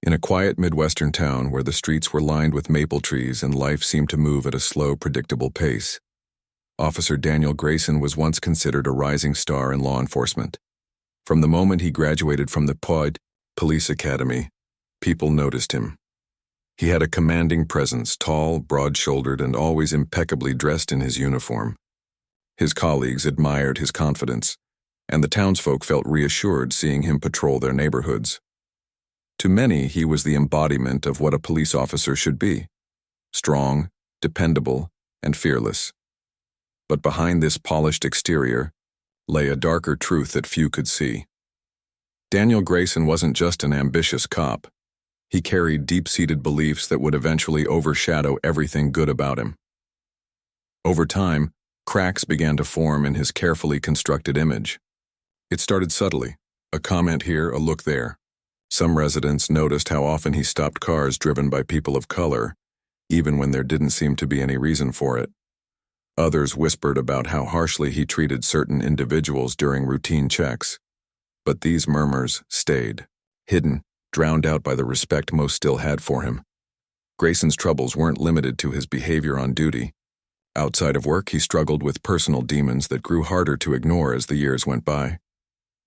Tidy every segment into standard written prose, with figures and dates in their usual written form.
In a quiet Midwestern town where the streets were lined with maple trees and life seemed to move at a slow, predictable pace, Officer Daniel Grayson was once considered a rising star in law enforcement. From the moment he graduated from the Pod Police Academy, people noticed him. He had a commanding presence, tall, broad-shouldered, and always impeccably dressed in his uniform. His colleagues admired his confidence, and the townsfolk felt reassured seeing him patrol their neighborhoods. To many, he was the embodiment of what a police officer should be: strong, dependable, and fearless. But behind this polished exterior lay a darker truth that few could see. Daniel Grayson wasn't just an ambitious cop. He carried deep-seated beliefs that would eventually overshadow everything good about him. Over time, cracks began to form in his carefully constructed image. It started subtly, a comment here, a look there. Some residents noticed how often he stopped cars driven by people of color, even when there didn't seem to be any reason for it. Others whispered about how harshly he treated certain individuals during routine checks. But these murmurs stayed, hidden, drowned out by the respect most still had for him. Grayson's troubles weren't limited to his behavior on duty. Outside of work, he struggled with personal demons that grew harder to ignore as the years went by.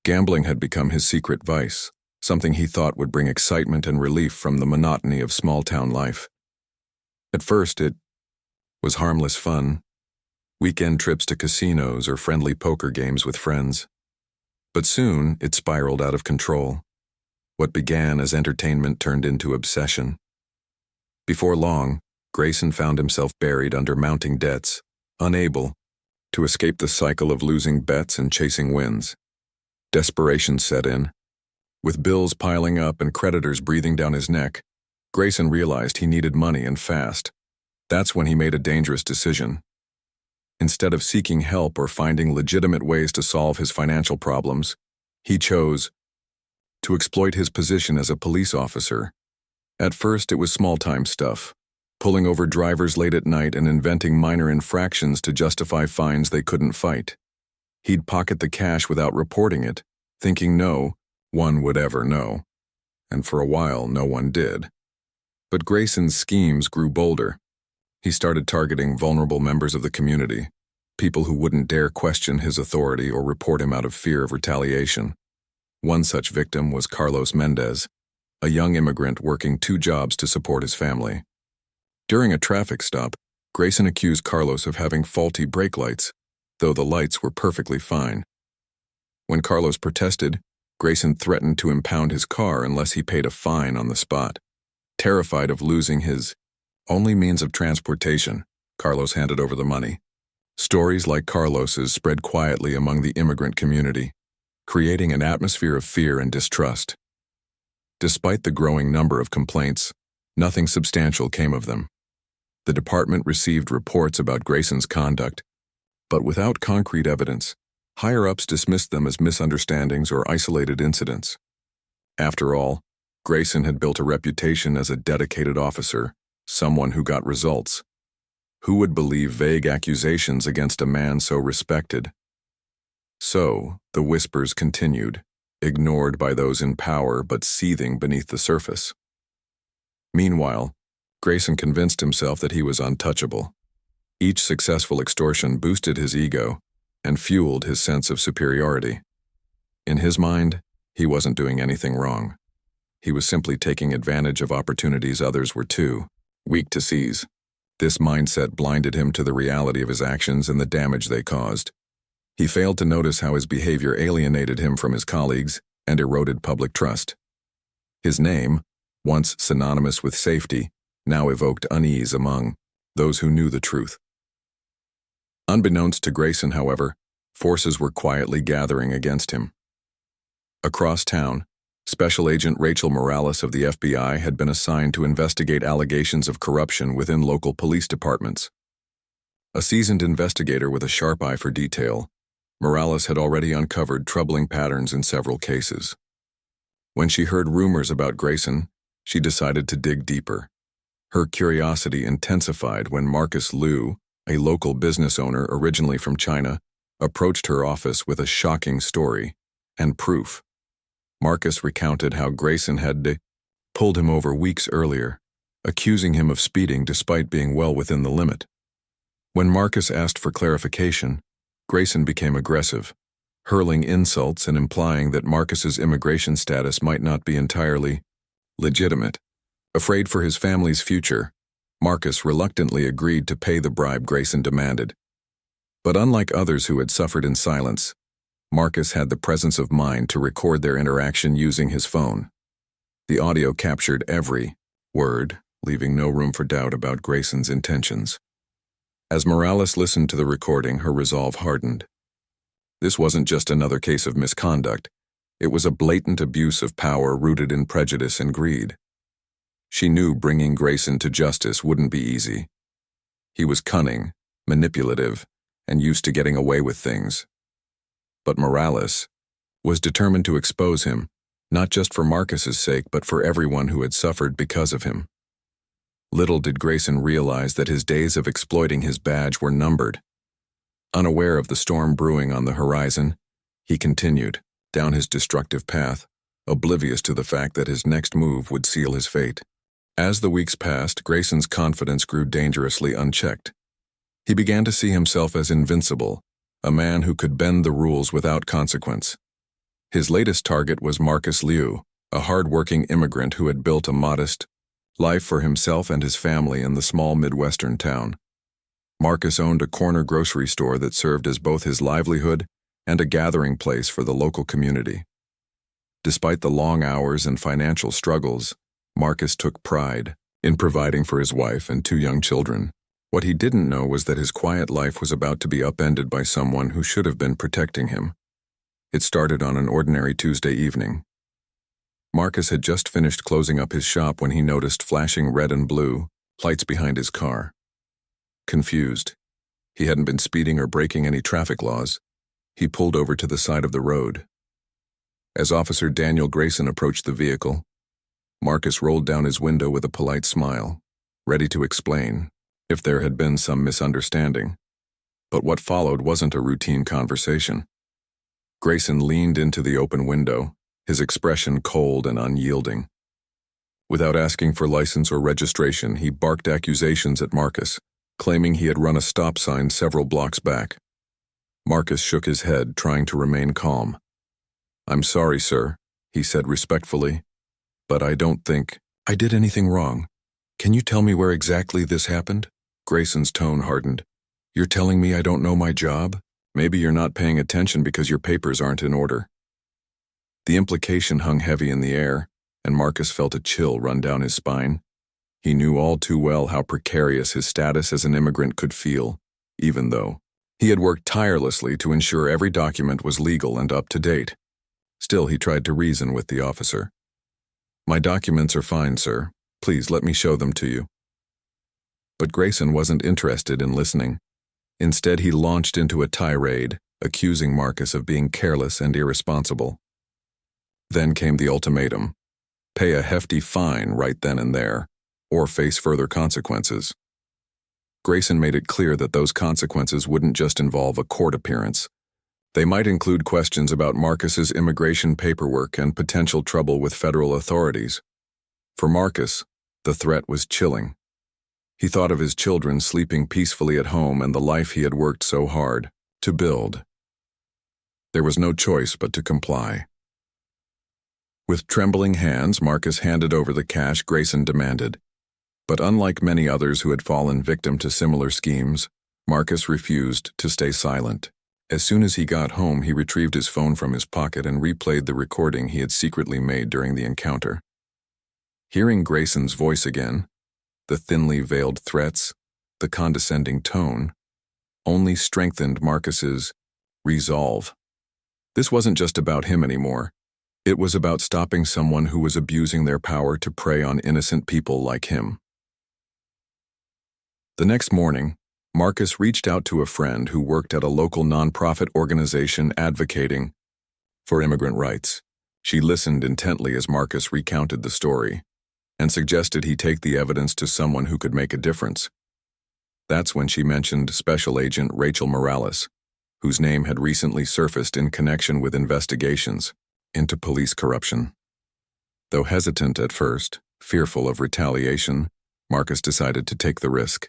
Gambling had become his secret vice, something he thought would bring excitement and relief from the monotony of small-town life. At first, it was harmless fun, weekend trips to casinos or friendly poker games with friends. But soon, it spiraled out of control. What began as entertainment turned into obsession. Before long, Grayson found himself buried under mounting debts, unable to escape the cycle of losing bets and chasing wins. Desperation set in. With bills piling up and creditors breathing down his neck, Grayson realized he needed money and fast. That's when he made a dangerous decision. Instead of seeking help or finding legitimate ways to solve his financial problems, he chose to exploit his position as a police officer. At first, it was small-time stuff, pulling over drivers late at night and inventing minor infractions to justify fines they couldn't fight. He'd pocket the cash without reporting it, thinking no one would ever know. And for a while, no one did. But Grayson's schemes grew bolder. He started targeting vulnerable members of the community, people who wouldn't dare question his authority or report him out of fear of retaliation. One such victim was Carlos Mendez, a young immigrant working 2 jobs to support his family. During a traffic stop, Grayson accused Carlos of having faulty brake lights, though the lights were perfectly fine. When Carlos protested, Grayson threatened to impound his car unless he paid a fine on the spot. Terrified of losing his only means of transportation, Carlos handed over the money. Stories like Carlos's spread quietly among the immigrant community, creating an atmosphere of fear and distrust. Despite the growing number of complaints, nothing substantial came of them. The department received reports about Grayson's conduct, but without concrete evidence, higher-ups dismissed them as misunderstandings or isolated incidents. After all, Grayson had built a reputation as a dedicated officer, someone who got results. Who would believe vague accusations against a man so respected? So, the whispers continued, ignored by those in power but seething beneath the surface. Meanwhile, Grayson convinced himself that he was untouchable. Each successful extortion boosted his ego and fueled his sense of superiority. In his mind, he wasn't doing anything wrong. He was simply taking advantage of opportunities others were too weak to seize. This mindset blinded him to the reality of his actions and the damage they caused. He failed to notice how his behavior alienated him from his colleagues and eroded public trust. His name, once synonymous with safety, now evoked unease among those who knew the truth. Unbeknownst to Grayson, however, forces were quietly gathering against him. Across town, Special Agent Rachel Morales of the FBI had been assigned to investigate allegations of corruption within local police departments. A seasoned investigator with a sharp eye for detail, Morales had already uncovered troubling patterns in several cases. When she heard rumors about Grayson, she decided to dig deeper. Her curiosity intensified when Marcus Liu, a local business owner originally from China, approached her office with a shocking story and proof. Marcus recounted how Grayson had pulled him over weeks earlier, accusing him of speeding despite being well within the limit. When Marcus asked for clarification, Grayson became aggressive, hurling insults and implying that Marcus's immigration status might not be entirely legitimate. Afraid for his family's future, Marcus reluctantly agreed to pay the bribe Grayson demanded. But unlike others who had suffered in silence, Marcus had the presence of mind to record their interaction using his phone. The audio captured every word, leaving no room for doubt about Grayson's intentions. As Morales listened to the recording, her resolve hardened. This wasn't just another case of misconduct. It was a blatant abuse of power rooted in prejudice and greed. She knew bringing Grayson to justice wouldn't be easy. He was cunning, manipulative, and used to getting away with things. But Morales was determined to expose him, not just for Marcus's sake, but for everyone who had suffered because of him. Little did Grayson realize that his days of exploiting his badge were numbered. Unaware of the storm brewing on the horizon, he continued down his destructive path, oblivious to the fact that his next move would seal his fate. As the weeks passed, Grayson's confidence grew dangerously unchecked. He began to see himself as invincible, a man who could bend the rules without consequence. His latest target was Marcus Liu, a hard-working immigrant who had built a modest life for himself and his family in the small Midwestern town. Marcus owned a corner grocery store that served as both his livelihood and a gathering place for the local community. Despite the long hours and financial struggles, Marcus took pride in providing for his wife and 2 young children. What he didn't know was that his quiet life was about to be upended by someone who should have been protecting him. It started on an ordinary Tuesday evening. Marcus had just finished closing up his shop when he noticed flashing red and blue lights behind his car. Confused, he hadn't been speeding or breaking any traffic laws. He pulled over to the side of the road. As Officer Daniel Grayson approached the vehicle, Marcus rolled down his window with a polite smile, ready to explain if there had been some misunderstanding. But what followed wasn't a routine conversation. Grayson leaned into the open window, his expression cold and unyielding. Without asking for license or registration, he barked accusations at Marcus, claiming he had run a stop sign several blocks back. Marcus shook his head, trying to remain calm. "I'm sorry, sir," he said respectfully, "but I don't think I did anything wrong. Can you tell me where exactly this happened?" Grayson's tone hardened. "You're telling me I don't know my job? Maybe you're not paying attention because your papers aren't in order." The implication hung heavy in the air, and Marcus felt a chill run down his spine. He knew all too well how precarious his status as an immigrant could feel, even though he had worked tirelessly to ensure every document was legal and up to date. Still, he tried to reason with the officer. "My documents are fine, sir. Please let me show them to you." But Grayson wasn't interested in listening. Instead, he launched into a tirade, accusing Marcus of being careless and irresponsible. Then came the ultimatum: pay a hefty fine right then and there, or face further consequences. Grayson made it clear that those consequences wouldn't just involve a court appearance. They might include questions about Marcus's immigration paperwork and potential trouble with federal authorities. For Marcus, the threat was chilling. He thought of his children sleeping peacefully at home and the life he had worked so hard to build. There was no choice but to comply. With trembling hands, Marcus handed over the cash Grayson demanded. But unlike many others who had fallen victim to similar schemes, Marcus refused to stay silent. As soon as he got home, he retrieved his phone from his pocket and replayed the recording he had secretly made during the encounter. Hearing Grayson's voice again, the thinly veiled threats, the condescending tone, only strengthened Marcus's resolve. This wasn't just about him anymore. It was about stopping someone who was abusing their power to prey on innocent people like him. The next morning, Marcus reached out to a friend who worked at a local nonprofit organization advocating for immigrant rights. She listened intently as Marcus recounted the story, and suggested he take the evidence to someone who could make a difference. That's when she mentioned Special Agent Rachel Morales, whose name had recently surfaced in connection with investigations into police corruption. Though hesitant at first, fearful of retaliation, Marcus decided to take the risk.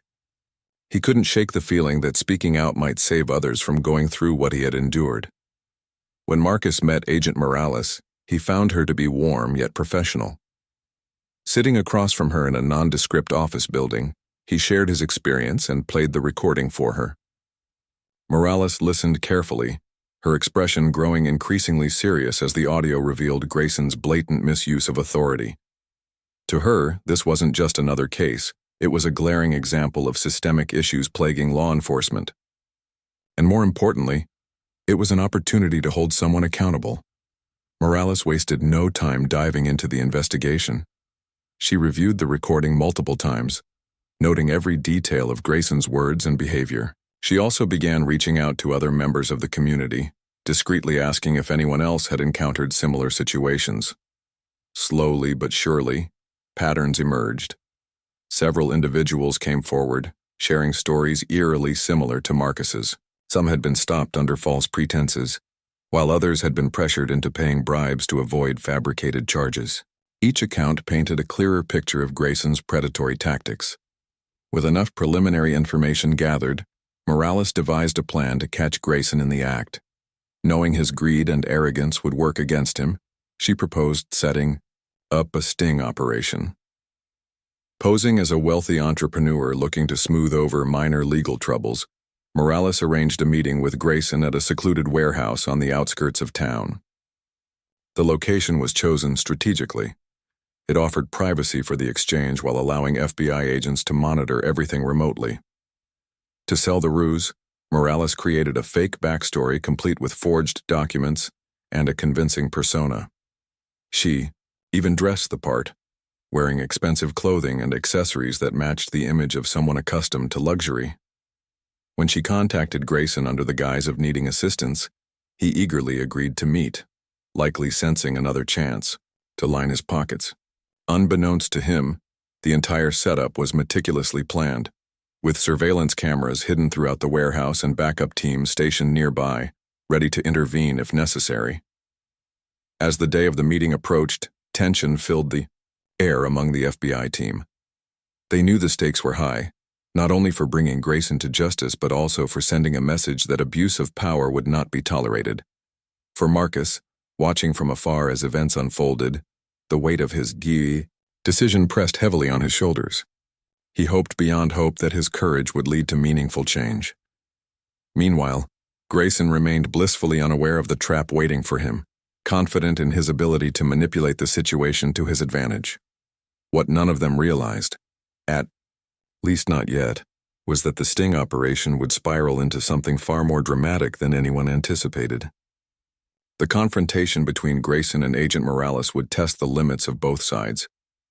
He couldn't shake the feeling that speaking out might save others from going through what he had endured. When Marcus met Agent Morales, he found her to be warm yet professional. Sitting across from her in a nondescript office building, he shared his experience and played the recording for her. Morales listened carefully, her expression growing increasingly serious as the audio revealed Grayson's blatant misuse of authority. To her, this wasn't just another case, it was a glaring example of systemic issues plaguing law enforcement. And more importantly, it was an opportunity to hold someone accountable. Morales wasted no time diving into the investigation. She reviewed the recording multiple times, noting every detail of Grayson's words and behavior. She also began reaching out to other members of the community, discreetly asking if anyone else had encountered similar situations. Slowly but surely, patterns emerged. Several individuals came forward, sharing stories eerily similar to Marcus's. Some had been stopped under false pretenses, while others had been pressured into paying bribes to avoid fabricated charges. Each account painted a clearer picture of Grayson's predatory tactics. With enough preliminary information gathered, Morales devised a plan to catch Grayson in the act. Knowing his greed and arrogance would work against him, she proposed setting up a sting operation. Posing as a wealthy entrepreneur looking to smooth over minor legal troubles, Morales arranged a meeting with Grayson at a secluded warehouse on the outskirts of town. The location was chosen strategically. It offered privacy for the exchange while allowing FBI agents to monitor everything remotely. To sell the ruse, Morales created a fake backstory complete with forged documents and a convincing persona. She even dressed the part, wearing expensive clothing and accessories that matched the image of someone accustomed to luxury. When she contacted Grayson under the guise of needing assistance, he eagerly agreed to meet, likely sensing another chance to line his pockets. Unbeknownst to him, the entire setup was meticulously planned, with surveillance cameras hidden throughout the warehouse and backup teams stationed nearby, ready to intervene if necessary. As the day of the meeting approached, tension filled the air among the FBI team. They knew the stakes were high, not only for bringing Grayson to justice but also for sending a message that abuse of power would not be tolerated. For Marcus, watching from afar as events unfolded, the weight of his decision pressed heavily on his shoulders. He hoped beyond hope that his courage would lead to meaningful change. Meanwhile, Grayson remained blissfully unaware of the trap waiting for him, confident in his ability to manipulate the situation to his advantage. What none of them realized, at least not yet, was that the sting operation would spiral into something far more dramatic than anyone anticipated. The confrontation between Grayson and Agent Morales would test the limits of both sides,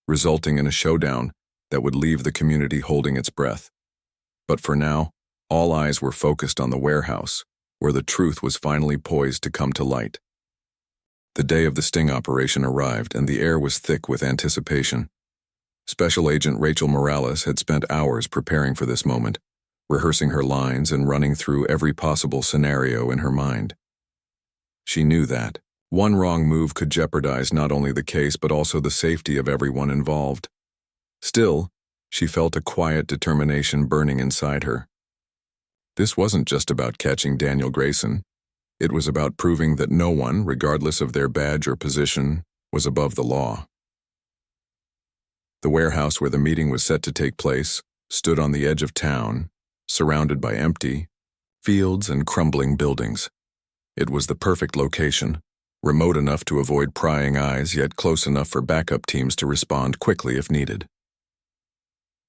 resulting in a showdown that would leave the community holding its breath. But for now, all eyes were focused on the warehouse, where the truth was finally poised to come to light. The day of the sting operation arrived, and the air was thick with anticipation. Special Agent Rachel Morales had spent hours preparing for this moment, rehearsing her lines and running through every possible scenario in her mind. She knew that one wrong move could jeopardize not only the case but also the safety of everyone involved. Still, she felt a quiet determination burning inside her. This wasn't just about catching Daniel Grayson. It was about proving that no one, regardless of their badge or position, was above the law. The warehouse where the meeting was set to take place stood on the edge of town, surrounded by empty fields and crumbling buildings. It was the perfect location, remote enough to avoid prying eyes, yet close enough for backup teams to respond quickly if needed.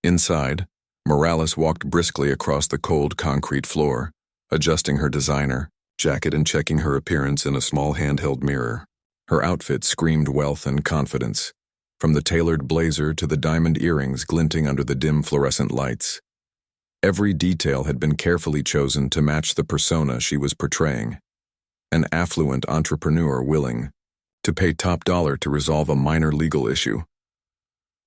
Inside, Morales walked briskly across the cold concrete floor, adjusting her designer jacket and checking her appearance in a small handheld mirror. Her outfit screamed wealth and confidence, from the tailored blazer to the diamond earrings glinting under the dim fluorescent lights. Every detail had been carefully chosen to match the persona she was portraying, an affluent entrepreneur willing to pay top dollar to resolve a minor legal issue.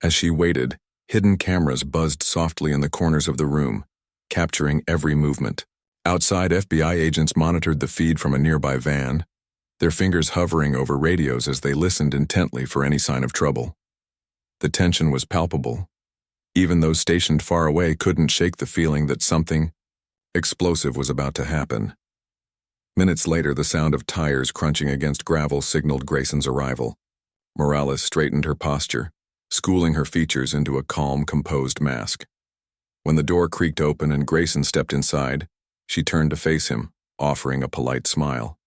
As she waited, hidden cameras buzzed softly in the corners of the room, capturing every movement. Outside, FBI agents monitored the feed from a nearby van, their fingers hovering over radios as they listened intently for any sign of trouble. The tension was palpable. Even those stationed far away couldn't shake the feeling that something explosive was about to happen. Minutes later, the sound of tires crunching against gravel signaled Grayson's arrival. Morales straightened her posture, schooling her features into a calm, composed mask. When the door creaked open and Grayson stepped inside, she turned to face him, offering a polite smile.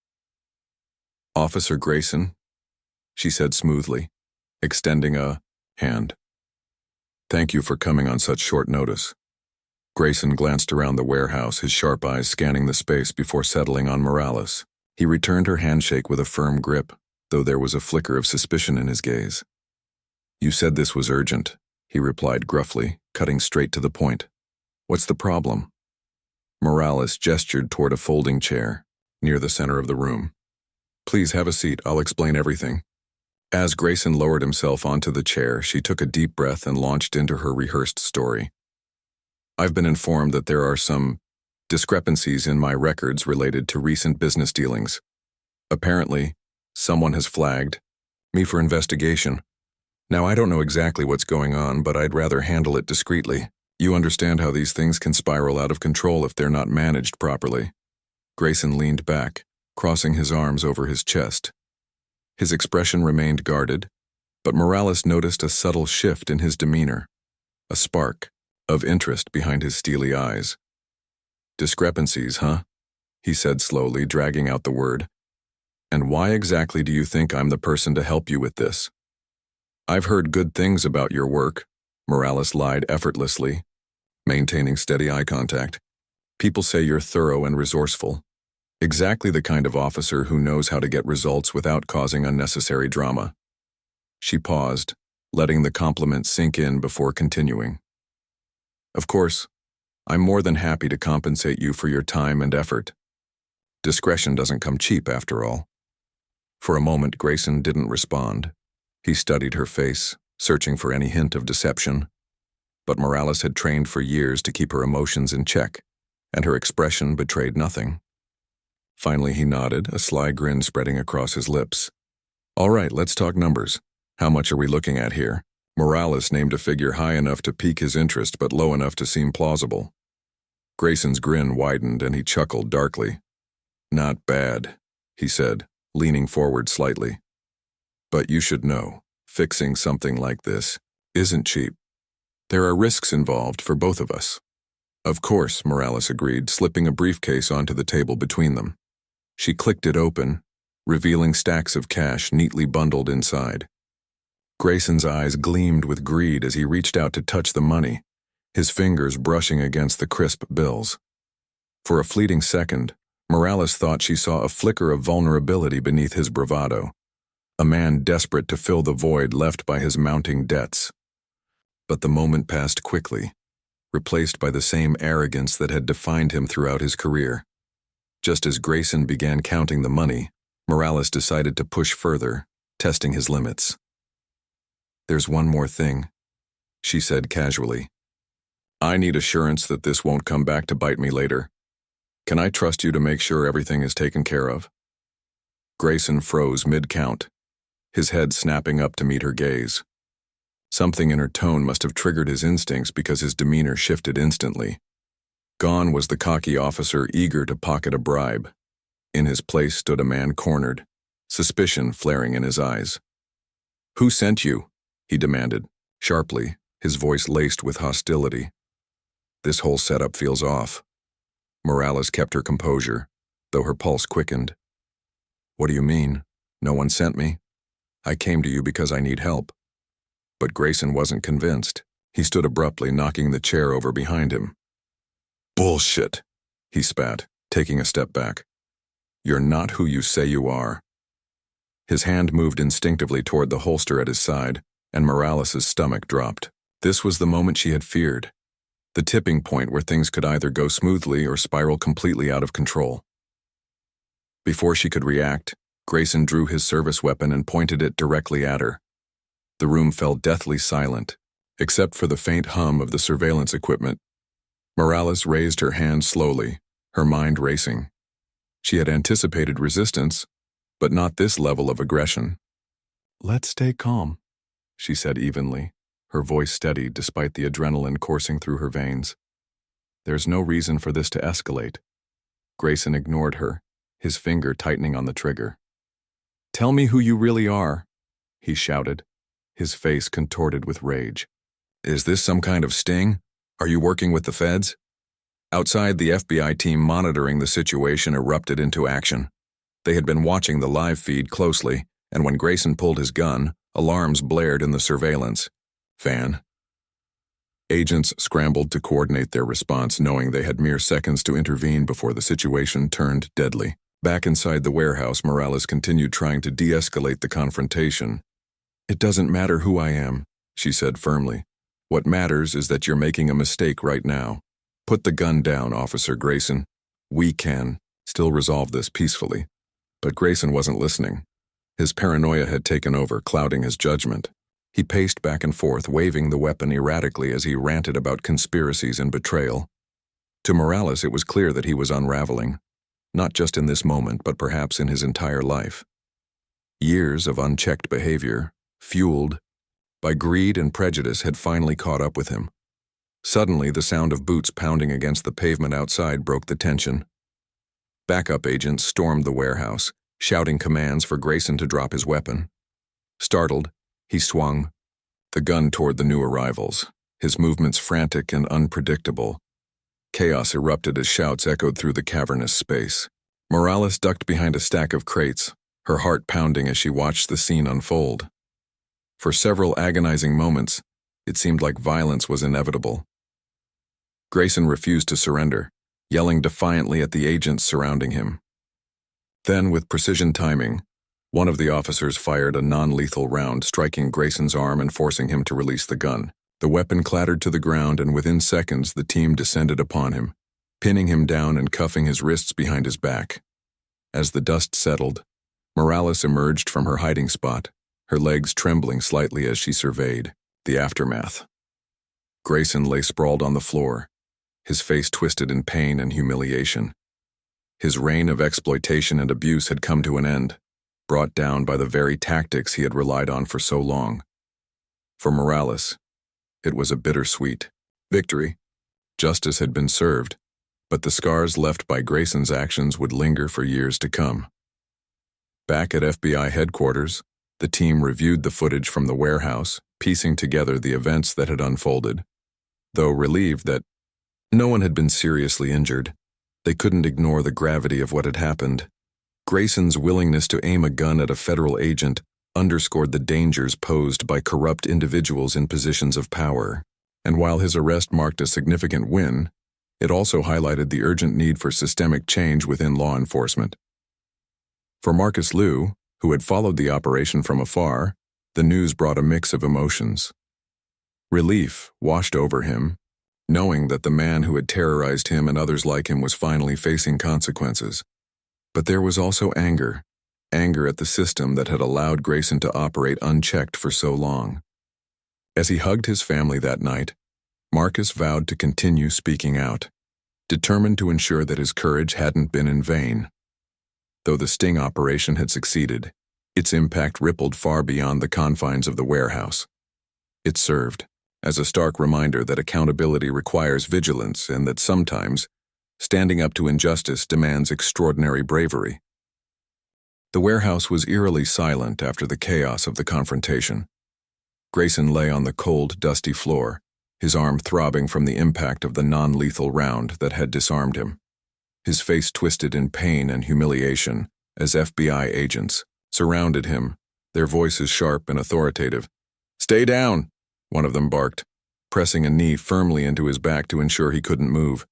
"Officer Grayson," she said smoothly, extending a hand. "Thank you for coming on such short notice." Grayson glanced around the warehouse, his sharp eyes scanning the space before settling on Morales. He returned her handshake with a firm grip, though there was a flicker of suspicion in his gaze. "You said this was urgent," he replied gruffly, cutting straight to the point. "What's the problem?" Morales gestured toward a folding chair, near the center of the room. "Please have a seat, I'll explain everything." As Grayson lowered himself onto the chair, she took a deep breath and launched into her rehearsed story. "I've been informed that there are some discrepancies in my records related to recent business dealings. Apparently, someone has flagged me for investigation. Now, I don't know exactly what's going on, but I'd rather handle it discreetly. You understand how these things can spiral out of control if they're not managed properly." Grayson leaned back, crossing his arms over his chest. His expression remained guarded, but Morales noticed a subtle shift in his demeanor, a spark of interest behind his steely eyes. "Discrepancies, huh?" he said slowly, dragging out the word. "And why exactly do you think I'm the person to help you with this?" "I've heard good things about your work," Morales lied effortlessly, maintaining steady eye contact. "People say you're thorough and resourceful. Exactly the kind of officer who knows how to get results without causing unnecessary drama." She paused, letting the compliment sink in before continuing. "Of course, I'm more than happy to compensate you for your time and effort. Discretion doesn't come cheap, after all." For a moment, Grayson didn't respond. He studied her face, searching for any hint of deception. But Morales had trained for years to keep her emotions in check, and her expression betrayed nothing. Finally, he nodded, a sly grin spreading across his lips. "All right, let's talk numbers. How much are we looking at here?" Morales named a figure high enough to pique his interest but low enough to seem plausible. Grayson's grin widened and he chuckled darkly. "Not bad," he said, leaning forward slightly. "But you should know, fixing something like this isn't cheap. There are risks involved for both of us." "Of course," Morales agreed, slipping a briefcase onto the table between them. She clicked it open, revealing stacks of cash neatly bundled inside. Grayson's eyes gleamed with greed as he reached out to touch the money, his fingers brushing against the crisp bills. For a fleeting second, Morales thought she saw a flicker of vulnerability beneath his bravado, a man desperate to fill the void left by his mounting debts. But the moment passed quickly, replaced by the same arrogance that had defined him throughout his career. Just as Grayson began counting the money, Morales decided to push further, testing his limits. "There's one more thing," she said casually. "I need assurance that this won't come back to bite me later. Can I trust you to make sure everything is taken care of?" Grayson froze mid-count, his head snapping up to meet her gaze. Something in her tone must have triggered his instincts because his demeanor shifted instantly. Gone was the cocky officer eager to pocket a bribe. In his place stood a man cornered, suspicion flaring in his eyes. "Who sent you?" he demanded, sharply, his voice laced with hostility. "This whole setup feels off." Morales kept her composure, though her pulse quickened. "What do you mean? No one sent me? I came to you because I need help." But Grayson wasn't convinced. He stood abruptly, knocking the chair over behind him. "Bullshit," he spat, taking a step back. "You're not who you say you are." His hand moved instinctively toward the holster at his side, and Morales' stomach dropped. This was the moment she had feared, the tipping point where things could either go smoothly or spiral completely out of control. Before she could react, Grayson drew his service weapon and pointed it directly at her. The room fell deathly silent, except for the faint hum of the surveillance equipment. Morales raised her hand slowly, her mind racing. She had anticipated resistance, but not this level of aggression. "Let's stay calm," she said evenly, her voice steady despite the adrenaline coursing through her veins. "There's no reason for this to escalate." Grayson ignored her, his finger tightening on the trigger. "Tell me who you really are," he shouted, his face contorted with rage. "Is this some kind of sting? Are you working with the feds?" Outside, the FBI team monitoring the situation erupted into action. They had been watching the live feed closely, and when Grayson pulled his gun, alarms blared in the surveillance van. Agents scrambled to coordinate their response, knowing they had mere seconds to intervene before the situation turned deadly. Back inside the warehouse, Morales continued trying to de-escalate the confrontation. "It doesn't matter who I am," she said firmly. "What matters is that you're making a mistake right now. Put the gun down, Officer Grayson. We can still resolve this peacefully." But Grayson wasn't listening. His paranoia had taken over, clouding his judgment. He paced back and forth, waving the weapon erratically as he ranted about conspiracies and betrayal. To Morales, it was clear that he was unraveling, not just in this moment, but perhaps in his entire life. Years of unchecked behavior, fueled by greed and prejudice, had finally caught up with him. Suddenly, the sound of boots pounding against the pavement outside broke the tension. Backup agents stormed the warehouse, shouting commands for Grayson to drop his weapon. Startled, he swung the gun toward the new arrivals, his movements frantic and unpredictable. Chaos erupted as shouts echoed through the cavernous space. Morales ducked behind a stack of crates, her heart pounding as she watched the scene unfold. For several agonizing moments, it seemed like violence was inevitable. Grayson refused to surrender, yelling defiantly at the agents surrounding him. Then, with precision timing, one of the officers fired a non-lethal round, striking Grayson's arm and forcing him to release the gun. The weapon clattered to the ground, and within seconds the team descended upon him, pinning him down and cuffing his wrists behind his back. As the dust settled, Morales emerged from her hiding spot, her legs trembling slightly as she surveyed the aftermath. Grayson lay sprawled on the floor, his face twisted in pain and humiliation. His reign of exploitation and abuse had come to an end, brought down by the very tactics he had relied on for so long. For Morales, it was a bittersweet victory. Justice had been served, but the scars left by Grayson's actions would linger for years to come. Back at FBI headquarters, the team reviewed the footage from the warehouse, piecing together the events that had unfolded. Though relieved that no one had been seriously injured, they couldn't ignore the gravity of what had happened. Grayson's willingness to aim a gun at a federal agent underscored the dangers posed by corrupt individuals in positions of power. And while his arrest marked a significant win, it also highlighted the urgent need for systemic change within law enforcement. For Marcus Liu, who had followed the operation from afar, the news brought a mix of emotions. Relief washed over him, knowing that the man who had terrorized him and others like him was finally facing consequences. But there was also anger at the system that had allowed Grayson to operate unchecked for so long. As he hugged his family that night, Marcus vowed to continue speaking out, determined to ensure that his courage hadn't been in vain. Though the sting operation had succeeded, its impact rippled far beyond the confines of the warehouse. It served as a stark reminder that accountability requires vigilance and that sometimes standing up to injustice demands extraordinary bravery. The warehouse was eerily silent after the chaos of the confrontation. Grayson lay on the cold, dusty floor, his arm throbbing from the impact of the non-lethal round that had disarmed him. His face twisted in pain and humiliation as FBI agents surrounded him, their voices sharp and authoritative. "Stay down," one of them barked, pressing a knee firmly into his back to ensure he couldn't move.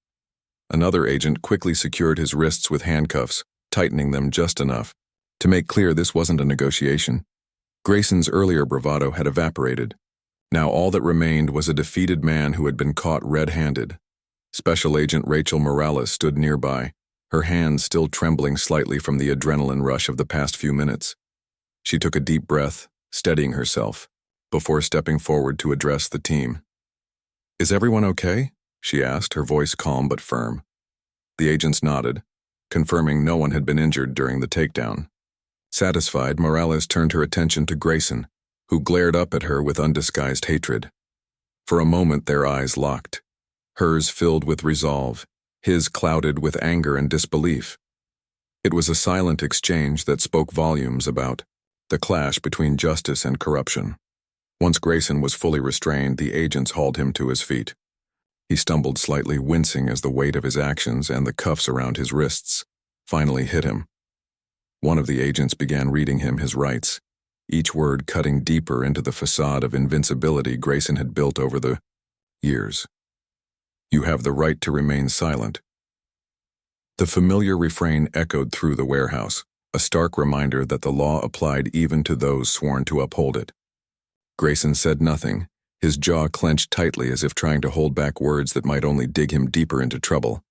Another agent quickly secured his wrists with handcuffs, tightening them just enough to make clear this wasn't a negotiation. Grayson's earlier bravado had evaporated. Now all that remained was a defeated man who had been caught red-handed. Special Agent Rachel Morales stood nearby, her hands still trembling slightly from the adrenaline rush of the past few minutes. She took a deep breath, steadying herself, before stepping forward to address the team. "Is everyone okay?" she asked, her voice calm but firm. The agents nodded, confirming no one had been injured during the takedown. Satisfied, Morales turned her attention to Grayson, who glared up at her with undisguised hatred. For a moment their eyes locked, hers filled with resolve, his clouded with anger and disbelief. It was a silent exchange that spoke volumes about the clash between justice and corruption. Once Grayson was fully restrained, the agents hauled him to his feet. He stumbled slightly, wincing as the weight of his actions and the cuffs around his wrists finally hit him. One of the agents began reading him his rights, each word cutting deeper into the facade of invincibility Grayson had built over the years. "You have the right to remain silent." The familiar refrain echoed through the warehouse, a stark reminder that the law applied even to those sworn to uphold it. Grayson said nothing, his jaw clenched tightly as if trying to hold back words that might only dig him deeper into trouble.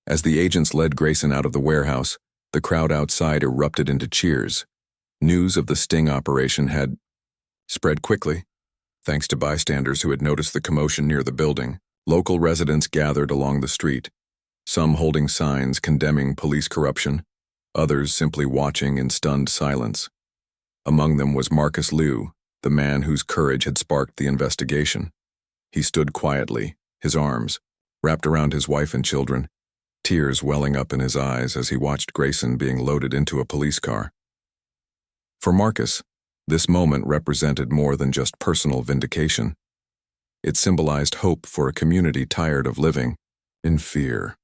As the agents led Grayson out of the warehouse, the crowd outside erupted into cheers. News of the sting operation had spread quickly. Thanks to bystanders who had noticed the commotion near the building, local residents gathered along the street, some holding signs condemning police corruption, others simply watching in stunned silence. Among them was Marcus Liu, the man whose courage had sparked the investigation. He stood quietly, his arms wrapped around his wife and children, tears welling up in his eyes as he watched Grayson being loaded into a police car. For Marcus, this moment represented more than just personal vindication. It symbolized hope for a community tired of living in fear.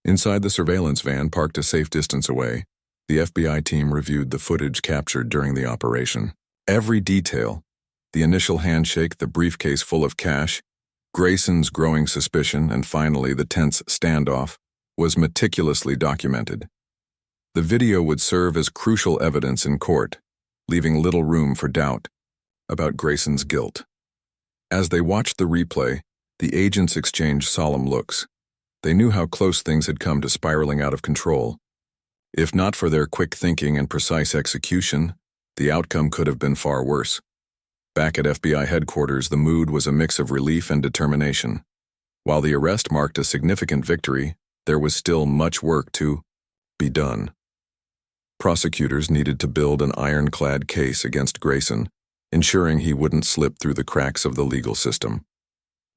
Inside the surveillance van parked a safe distance away, the FBI team reviewed the footage captured during the operation. Every detail, the initial handshake, the briefcase full of cash, Grayson's growing suspicion, and finally the tense standoff, was meticulously documented. The video would serve as crucial evidence in court, leaving little room for doubt about Grayson's guilt. As they watched the replay, the agents exchanged solemn looks. They knew how close things had come to spiraling out of control. If not for their quick thinking and precise execution, the outcome could have been far worse. Back at FBI headquarters, the mood was a mix of relief and determination. While the arrest marked a significant victory, there was still much work to be done. Prosecutors needed to build an ironclad case against Grayson, ensuring he wouldn't slip through the cracks of the legal system.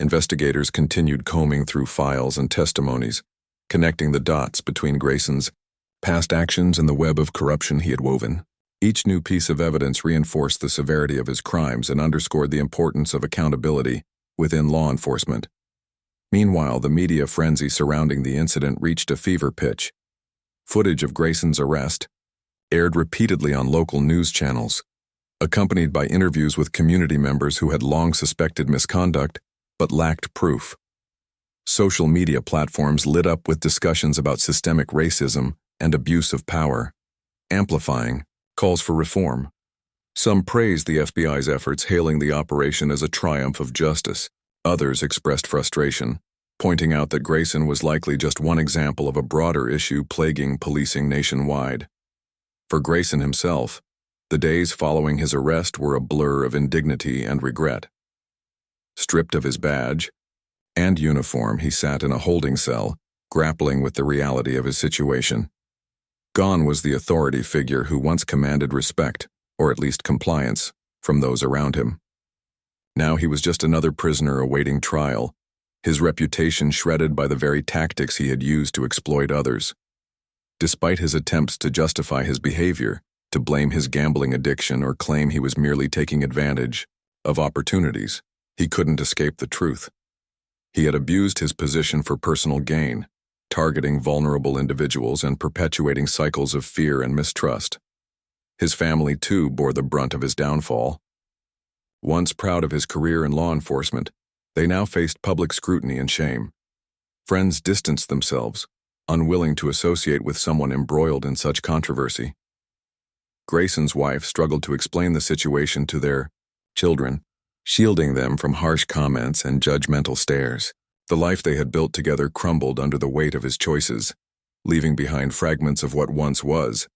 Investigators continued combing through files and testimonies, connecting the dots between Grayson's past actions and the web of corruption he had woven. Each new piece of evidence reinforced the severity of his crimes and underscored the importance of accountability within law enforcement. Meanwhile, the media frenzy surrounding the incident reached a fever pitch. Footage of Grayson's arrest aired repeatedly on local news channels, accompanied by interviews with community members who had long suspected misconduct but lacked proof. Social media platforms lit up with discussions about systemic racism and abuse of power, amplifying calls for reform. Some praised the FBI's efforts, hailing the operation as a triumph of justice. Others expressed frustration, pointing out that Grayson was likely just one example of a broader issue plaguing policing nationwide. For Grayson himself, the days following his arrest were a blur of indignity and regret. Stripped of his badge and uniform, he sat in a holding cell, grappling with the reality of his situation. Gone was the authority figure who once commanded respect, or at least compliance, from those around him. Now he was just another prisoner awaiting trial, his reputation shredded by the very tactics he had used to exploit others. Despite his attempts to justify his behavior, to blame his gambling addiction or claim he was merely taking advantage of opportunities, he couldn't escape the truth. He had abused his position for personal gain, targeting vulnerable individuals and perpetuating cycles of fear and mistrust. His family, too, bore the brunt of his downfall. Once proud of his career in law enforcement, they now faced public scrutiny and shame. Friends distanced themselves, unwilling to associate with someone embroiled in such controversy. Grayson's wife struggled to explain the situation to their children, shielding them from harsh comments and judgmental stares. The life they had built together crumbled under the weight of his choices, leaving behind fragments of what once was.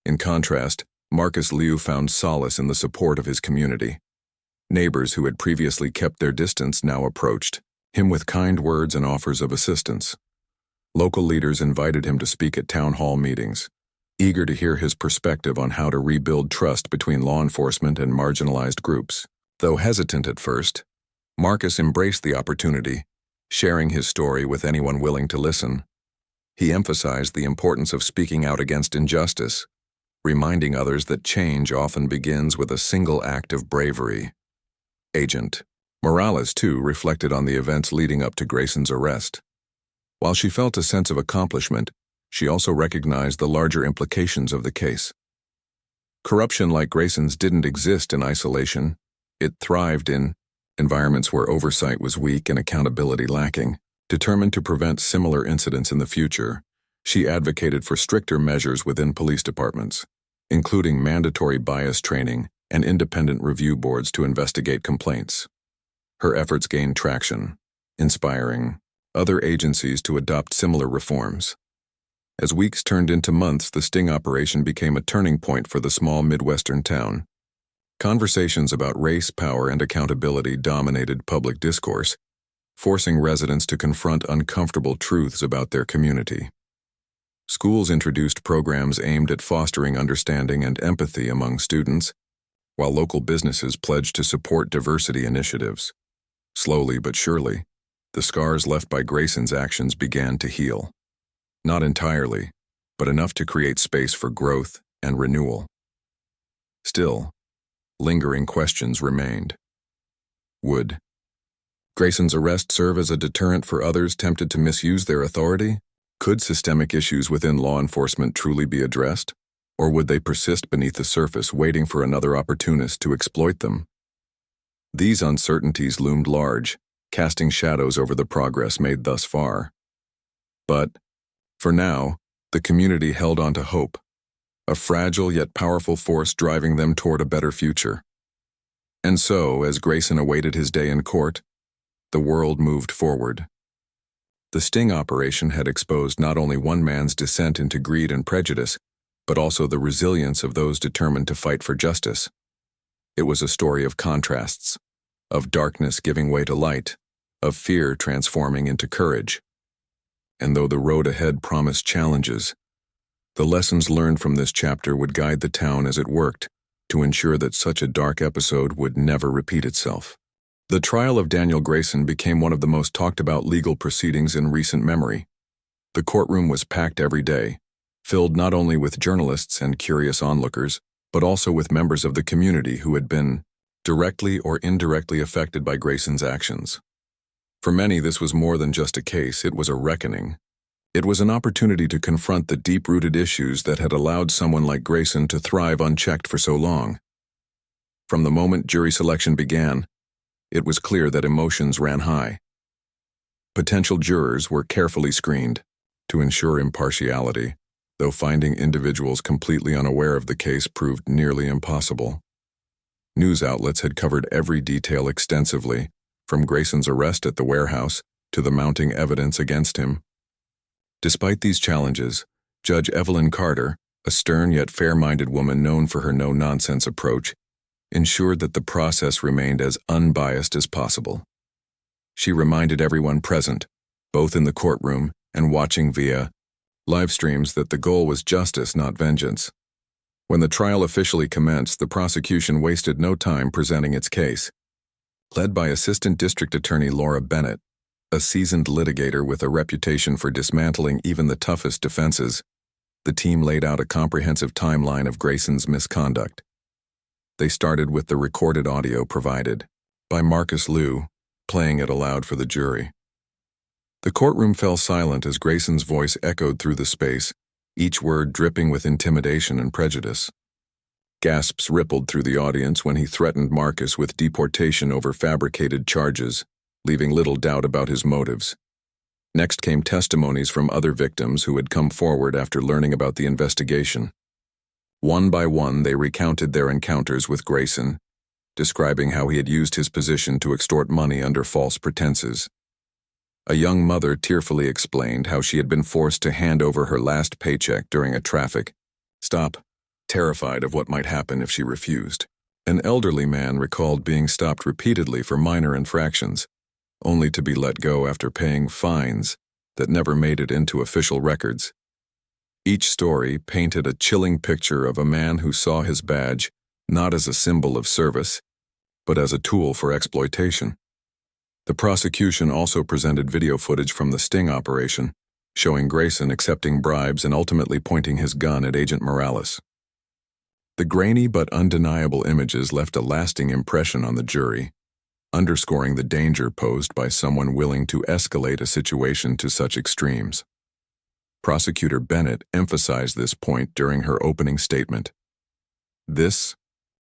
In contrast, Marcus Liu found solace in the support of his community. Neighbors who had previously kept their distance now approached him with kind words and offers of assistance. Local leaders invited him to speak at town hall meetings, eager to hear his perspective on how to rebuild trust between law enforcement and marginalized groups. Though hesitant at first, Marcus embraced the opportunity, sharing his story with anyone willing to listen. He emphasized the importance of speaking out against injustice, reminding others that change often begins with a single act of bravery. Agent Morales, too, reflected on the events leading up to Grayson's arrest. While she felt a sense of accomplishment, she also recognized the larger implications of the case. Corruption like Grayson's didn't exist in isolation. It thrived in environments where oversight was weak and accountability lacking. Determined to prevent similar incidents in the future, she advocated for stricter measures within police departments, including mandatory bias training and independent review boards to investigate complaints. Her efforts gained traction, inspiring other agencies to adopt similar reforms. As weeks turned into months, the sting operation became a turning point for the small Midwestern town. Conversations about race, power, and accountability dominated public discourse, forcing residents to confront uncomfortable truths about their community. Schools introduced programs aimed at fostering understanding and empathy among students, while local businesses pledged to support diversity initiatives. Slowly but surely, the scars left by Grayson's actions began to heal. Not entirely, but enough to create space for growth and renewal. Still, lingering questions remained. Would Grayson's arrest serve as a deterrent for others tempted to misuse their authority? Could systemic issues within law enforcement truly be addressed? Or would they persist beneath the surface, waiting for another opportunist to exploit them? These uncertainties loomed large, casting shadows over the progress made thus far. But, for now, the community held on to hope, a fragile yet powerful force driving them toward a better future. And so, as Grayson awaited his day in court, the world moved forward. The sting operation had exposed not only one man's descent into greed and prejudice, but also the resilience of those determined to fight for justice. It was a story of contrasts, of darkness giving way to light, of fear transforming into courage. And though the road ahead promised challenges, the lessons learned from this chapter would guide the town as it worked to ensure that such a dark episode would never repeat itself. The trial of Daniel Grayson became one of the most talked about legal proceedings in recent memory. The courtroom was packed every day, filled not only with journalists and curious onlookers, but also with members of the community who had been directly or indirectly affected by Grayson's actions. For many, this was more than just a case, it was a reckoning. It was an opportunity to confront the deep-rooted issues that had allowed someone like Grayson to thrive unchecked for so long. From the moment jury selection began, it was clear that emotions ran high. Potential jurors were carefully screened to ensure impartiality, though finding individuals completely unaware of the case proved nearly impossible. News outlets had covered every detail extensively, from Grayson's arrest at the warehouse to the mounting evidence against him. Despite these challenges, Judge Evelyn Carter, a stern yet fair-minded woman known for her no-nonsense approach, ensured that the process remained as unbiased as possible. She reminded everyone present, both in the courtroom and watching via live streams, that the goal was justice, not vengeance. When the trial officially commenced, the prosecution wasted no time presenting its case. Led by Assistant District Attorney Laura Bennett, a seasoned litigator with a reputation for dismantling even the toughest defenses, the team laid out a comprehensive timeline of Grayson's misconduct. They started with the recorded audio provided by Marcus Liu, playing it aloud for the jury. The courtroom fell silent as Grayson's voice echoed through the space, each word dripping with intimidation and prejudice. Gasps rippled through the audience when he threatened Marcus with deportation over fabricated charges, leaving little doubt about his motives. Next came testimonies from other victims who had come forward after learning about the investigation. One by one, they recounted their encounters with Grayson, describing how he had used his position to extort money under false pretenses. A young mother tearfully explained how she had been forced to hand over her last paycheck during a traffic stop, terrified of what might happen if she refused. An elderly man recalled being stopped repeatedly for minor infractions, only to be let go after paying fines that never made it into official records. Each story painted a chilling picture of a man who saw his badge not as a symbol of service, but as a tool for exploitation. The prosecution also presented video footage from the sting operation, showing Grayson accepting bribes and ultimately pointing his gun at Agent Morales. The grainy but undeniable images left a lasting impression on the jury, underscoring the danger posed by someone willing to escalate a situation to such extremes. Prosecutor Bennett emphasized this point during her opening statement. This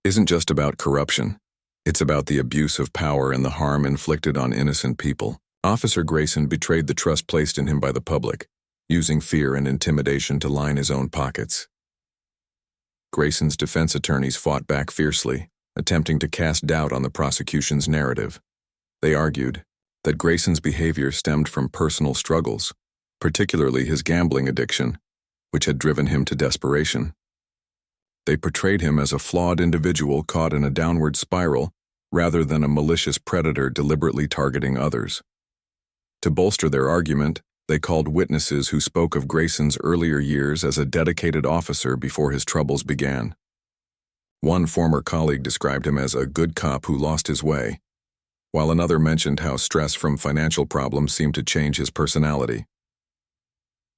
isn't just about corruption. It's about the abuse of power and the harm inflicted on innocent people. Officer Grayson betrayed the trust placed in him by the public, using fear and intimidation to line his own pockets. Grayson's defense attorneys fought back fiercely, attempting to cast doubt on the prosecution's narrative. They argued that Grayson's behavior stemmed from personal struggles, particularly his gambling addiction, which had driven him to desperation. They portrayed him as a flawed individual caught in a downward spiral rather than a malicious predator deliberately targeting others. To bolster their argument, they called witnesses who spoke of Grayson's earlier years as a dedicated officer before his troubles began. One former colleague described him as a good cop who lost his way, while another mentioned how stress from financial problems seemed to change his personality.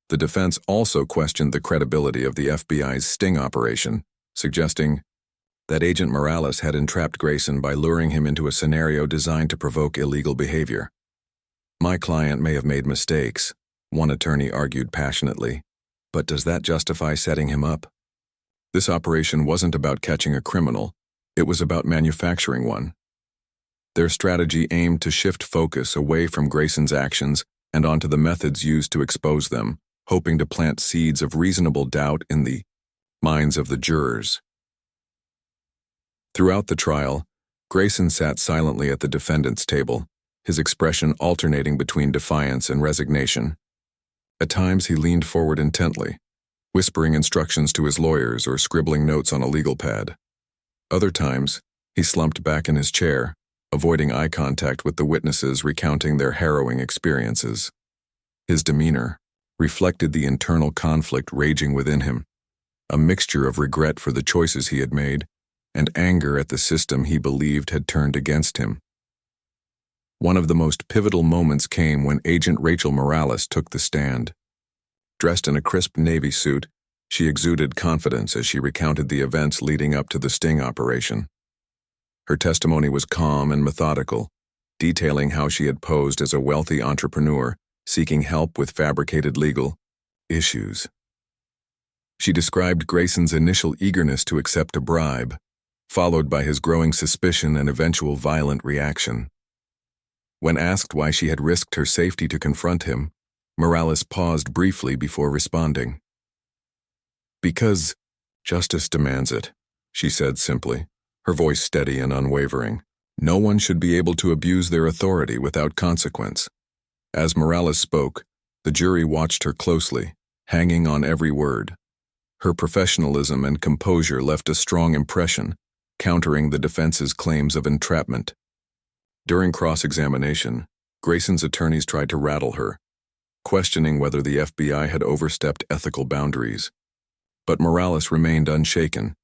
The defense also questioned the credibility of the FBI's sting operation, suggesting that Agent Morales had entrapped Grayson by luring him into a scenario designed to provoke illegal behavior. "My client may have made mistakes," one attorney argued passionately, "but does that justify setting him up?" This operation wasn't about catching a criminal, it was about manufacturing one. Their strategy aimed to shift focus away from Grayson's actions and onto the methods used to expose them, hoping to plant seeds of reasonable doubt in the minds of the jurors. Throughout the trial, Grayson sat silently at the defendant's table, his expression alternating between defiance and resignation. At times he leaned forward intently, whispering instructions to his lawyers or scribbling notes on a legal pad. Other times, he slumped back in his chair, avoiding eye contact with the witnesses recounting their harrowing experiences. His demeanor reflected the internal conflict raging within him, a mixture of regret for the choices he had made and anger at the system he believed had turned against him. One of the most pivotal moments came when Agent Rachel Morales took the stand. Dressed in a crisp Navy suit, she exuded confidence as she recounted the events leading up to the sting operation. Her testimony was calm and methodical, detailing how she had posed as a wealthy entrepreneur seeking help with fabricated legal issues. She described Grayson's initial eagerness to accept a bribe, followed by his growing suspicion and eventual violent reaction. When asked why she had risked her safety to confront him, Morales paused briefly before responding. "Because justice demands it," she said simply, her voice steady and unwavering. "No one should be able to abuse their authority without consequence." As Morales spoke, the jury watched her closely, hanging on every word. Her professionalism and composure left a strong impression, countering the defense's claims of entrapment. During cross-examination, Grayson's attorneys tried to rattle her, questioning whether the FBI had overstepped ethical boundaries. But Morales remained unshaken,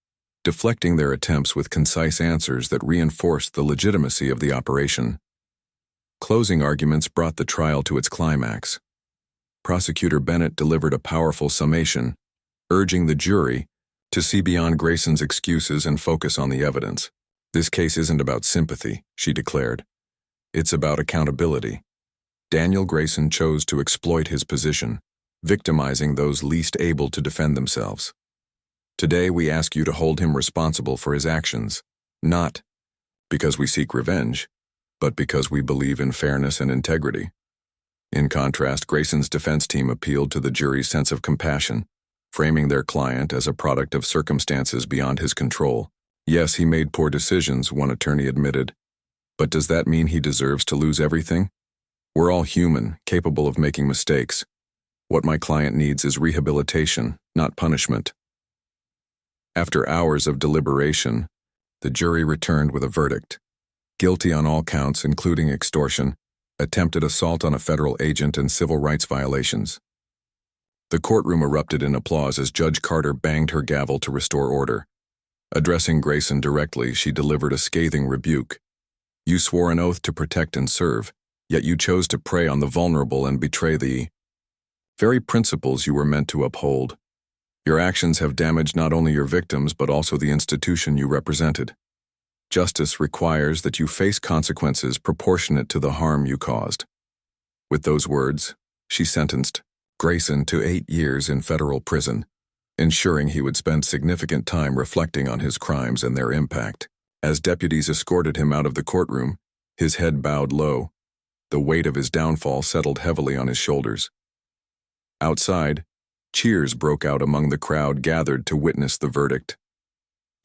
deflecting their attempts with concise answers that reinforced the legitimacy of the operation. Closing arguments brought the trial to its climax. Prosecutor Bennett delivered a powerful summation, urging the jury to see beyond Grayson's excuses and focus on the evidence. "This case isn't about sympathy," she declared. "It's about accountability." Daniel Grayson chose to exploit his position, victimizing those least able to defend themselves. Today we ask you to hold him responsible for his actions, not because we seek revenge, but because we believe in fairness and integrity. In contrast, Grayson's defense team appealed to the jury's sense of compassion, framing their client as a product of circumstances beyond his control. "Yes, he made poor decisions," one attorney admitted, "but does that mean he deserves to lose everything? We're all human, capable of making mistakes. What my client needs is rehabilitation, not punishment." After hours of deliberation, the jury returned with a verdict: guilty on all counts, including extortion, attempted assault on a federal agent, and civil rights violations. The courtroom erupted in applause as Judge Carter banged her gavel to restore order. Addressing Grayson directly, she delivered a scathing rebuke. "You swore an oath to protect and serve, yet you chose to prey on the vulnerable and betray the very principles you were meant to uphold. Your actions have damaged not only your victims but also the institution you represented. Justice requires that you face consequences proportionate to the harm you caused." With those words, she sentenced Grayson to 8 years in federal prison, ensuring he would spend significant time reflecting on his crimes and their impact. As deputies escorted him out of the courtroom, his head bowed low. The weight of his downfall settled heavily on his shoulders. Outside, cheers broke out among the crowd gathered to witness the verdict.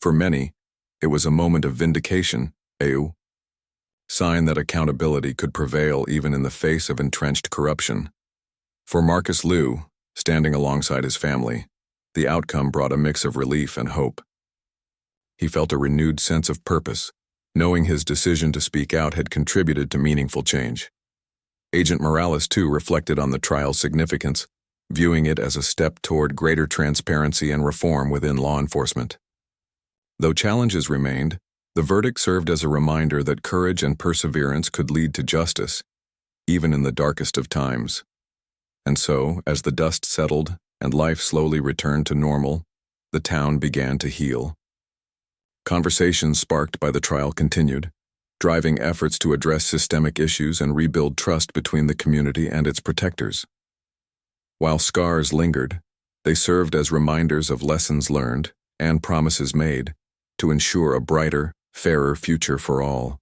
For many, it was a moment of vindication, a sign that accountability could prevail even in the face of entrenched corruption. For Marcus Liu, standing alongside his family, the outcome brought a mix of relief and hope. He felt a renewed sense of purpose, knowing his decision to speak out had contributed to meaningful change. Agent Morales, too, reflected on the trial's significance, viewing it as a step toward greater transparency and reform within law enforcement. Though challenges remained, the verdict served as a reminder that courage and perseverance could lead to justice, even in the darkest of times. And so, as the dust settled and life slowly returned to normal, the town began to heal. Conversations sparked by the trial continued, driving efforts to address systemic issues and rebuild trust between the community and its protectors. While scars lingered, they served as reminders of lessons learned and promises made to ensure a brighter, fairer future for all.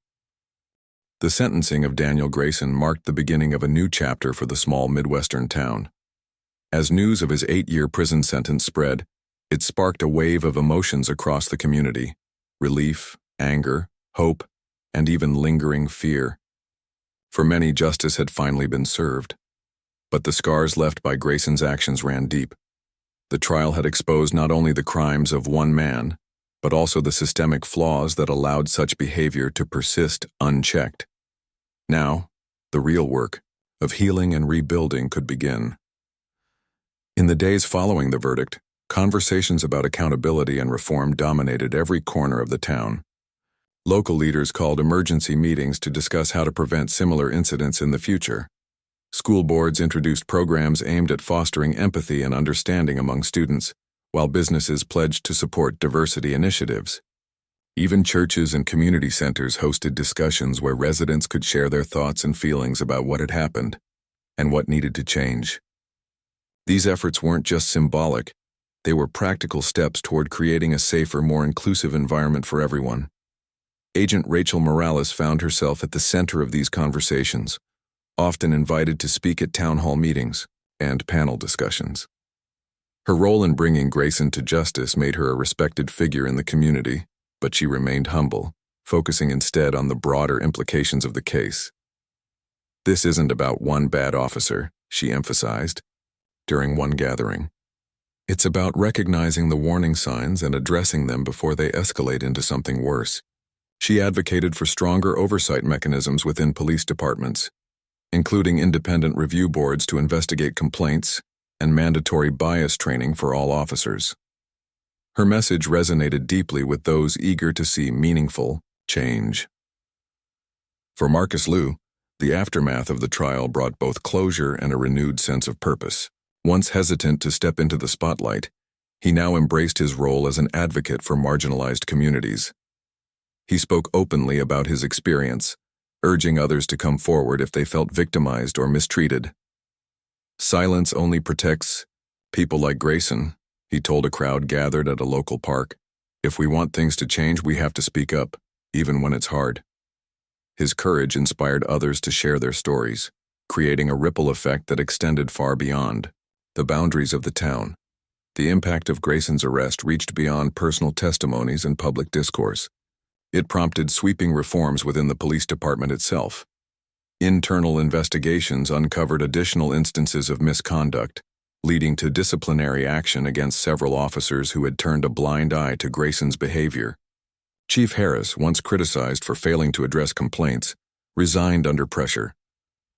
The sentencing of Daniel Grayson marked the beginning of a new chapter for the small Midwestern town. As news of his 8-year prison sentence spread, it sparked a wave of emotions across the community: relief, anger, hope, and even lingering fear. For many, justice had finally been served. But the scars left by Grayson's actions ran deep. The trial had exposed not only the crimes of one man, but also the systemic flaws that allowed such behavior to persist unchecked. Now, the real work of healing and rebuilding could begin. In the days following the verdict, conversations about accountability and reform dominated every corner of the town. Local leaders called emergency meetings to discuss how to prevent similar incidents in the future. School boards introduced programs aimed at fostering empathy and understanding among students, while businesses pledged to support diversity initiatives. Even churches and community centers hosted discussions where residents could share their thoughts and feelings about what had happened and what needed to change. These efforts weren't just symbolic, they were practical steps toward creating a safer, more inclusive environment for everyone. Agent Rachel Morales found herself at the center of these conversations, often invited to speak at town hall meetings and panel discussions. Her role in bringing Grayson to justice made her a respected figure in the community, but she remained humble, focusing instead on the broader implications of the case. "This isn't about one bad officer," she emphasized during one gathering. "It's about recognizing the warning signs and addressing them before they escalate into something worse." She advocated for stronger oversight mechanisms within police departments, including independent review boards to investigate complaints and mandatory bias training for all officers. Her message resonated deeply with those eager to see meaningful change. For Marcus Liu, the aftermath of the trial brought both closure and a renewed sense of purpose. Once hesitant to step into the spotlight, he now embraced his role as an advocate for marginalized communities. He spoke openly about his experience, urging others to come forward if they felt victimized or mistreated. "Silence only protects people like Grayson," he told a crowd gathered at a local park. "If we want things to change, we have to speak up, even when it's hard." His courage inspired others to share their stories, creating a ripple effect that extended far beyond the boundaries of the town. The impact of Grayson's arrest reached beyond personal testimonies and public discourse. It prompted sweeping reforms within the police department itself. Internal investigations uncovered additional instances of misconduct, leading to disciplinary action against several officers who had turned a blind eye to Grayson's behavior. Chief Harris, once criticized for failing to address complaints, resigned under pressure,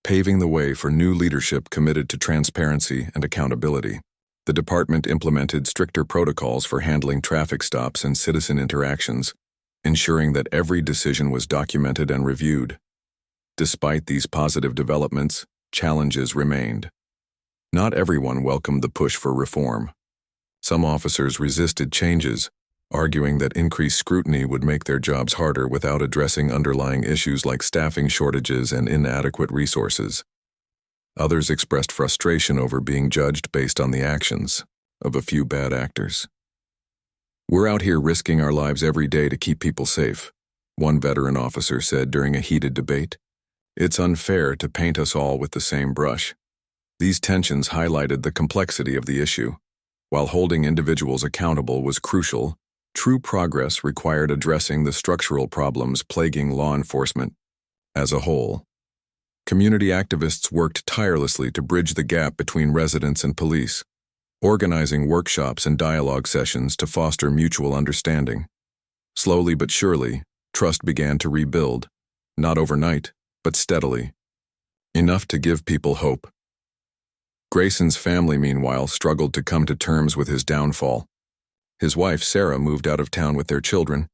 paving the way for new leadership committed to transparency and accountability. The department implemented stricter protocols for handling traffic stops and citizen interactions, ensuring that every decision was documented and reviewed. Despite these positive developments, challenges remained. Not everyone welcomed the push for reform. Some officers resisted changes, arguing that increased scrutiny would make their jobs harder without addressing underlying issues like staffing shortages and inadequate resources. Others expressed frustration over being judged based on the actions of a few bad actors. "We're out here risking our lives every day to keep people safe," one veteran officer said during a heated debate. "It's unfair to paint us all with the same brush." These tensions highlighted the complexity of the issue. While holding individuals accountable was crucial, true progress required addressing the structural problems plaguing law enforcement as a whole. Community activists worked tirelessly to bridge the gap between residents and police, organizing workshops and dialogue sessions to foster mutual understanding. Slowly but surely, trust began to rebuild, not overnight, but steadily, enough to give people hope. Grayson's family, meanwhile, struggled to come to terms with his downfall. His wife, Sarah, moved out of town with their children,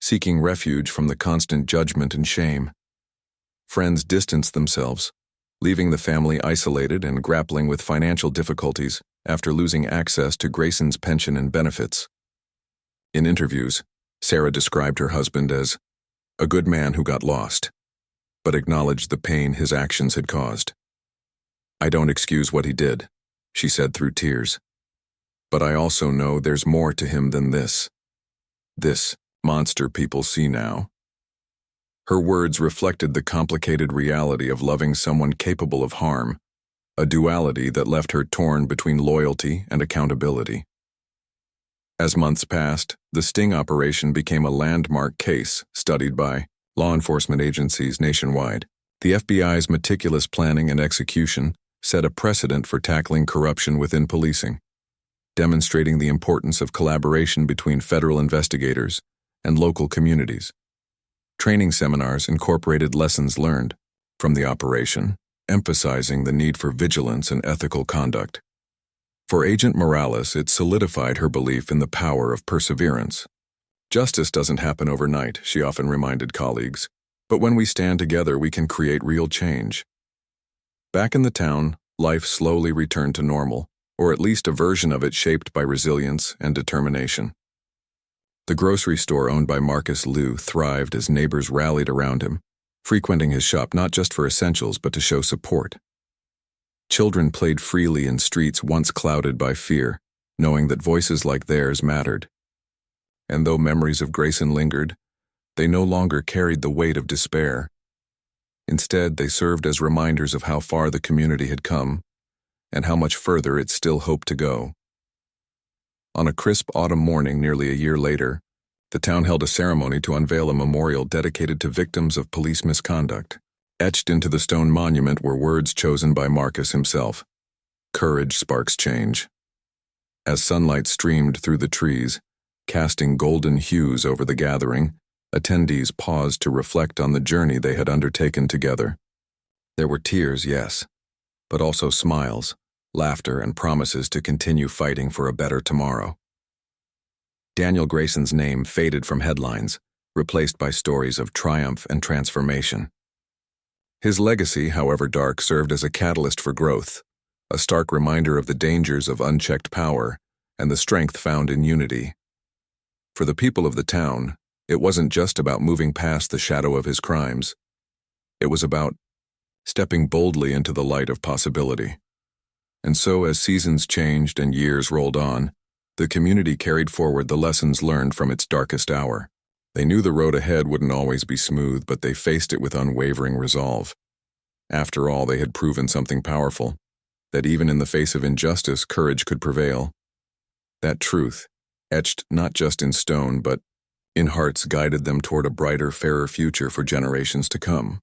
seeking refuge from the constant judgment and shame. Friends distanced themselves, leaving the family isolated and grappling with financial difficulties after losing access to Grayson's pension and benefits. In interviews, Sarah described her husband as a good man who got lost, but acknowledged the pain his actions had caused. "I don't excuse what he did," she said through tears, "but I also know there's more to him than this monster people see now." Her words reflected the complicated reality of loving someone capable of harm, a duality that left her torn between loyalty and accountability. As months passed, the sting operation became a landmark case studied by law enforcement agencies nationwide. The FBI's meticulous planning and execution set a precedent for tackling corruption within policing, demonstrating the importance of collaboration between federal investigators and local communities. Training seminars incorporated lessons learned from the operation, emphasizing the need for vigilance and ethical conduct. For Agent Morales, it solidified her belief in the power of perseverance. "Justice doesn't happen overnight," she often reminded colleagues, "but when we stand together, we can create real change." Back in the town, life slowly returned to normal, or at least a version of it shaped by resilience and determination. The grocery store owned by Marcus Liu thrived as neighbors rallied around him, frequenting his shop not just for essentials but to show support. Children played freely in streets once clouded by fear, knowing that voices like theirs mattered. And though memories of Grayson lingered, they no longer carried the weight of despair. Instead, they served as reminders of how far the community had come and how much further it still hoped to go. On a crisp autumn morning nearly a year later, the town held a ceremony to unveil a memorial dedicated to victims of police misconduct. Etched into the stone monument were words chosen by Marcus himself: "Courage sparks change." As sunlight streamed through the trees, casting golden hues over the gathering, attendees paused to reflect on the journey they had undertaken together. There were tears, yes, but also smiles, laughter, and promises to continue fighting for a better tomorrow. Daniel Grayson's name faded from headlines, replaced by stories of triumph and transformation. His legacy, however dark, served as a catalyst for growth, a stark reminder of the dangers of unchecked power and the strength found in unity. For the people of the town, it wasn't just about moving past the shadow of his crimes. It was about stepping boldly into the light of possibility. And so, as seasons changed and years rolled on, the community carried forward the lessons learned from its darkest hour. They knew the road ahead wouldn't always be smooth, but they faced it with unwavering resolve. After all, they had proven something powerful, that even in the face of injustice, courage could prevail. That truth, etched not just in stone, but in hearts, guided them toward a brighter, fairer future for generations to come.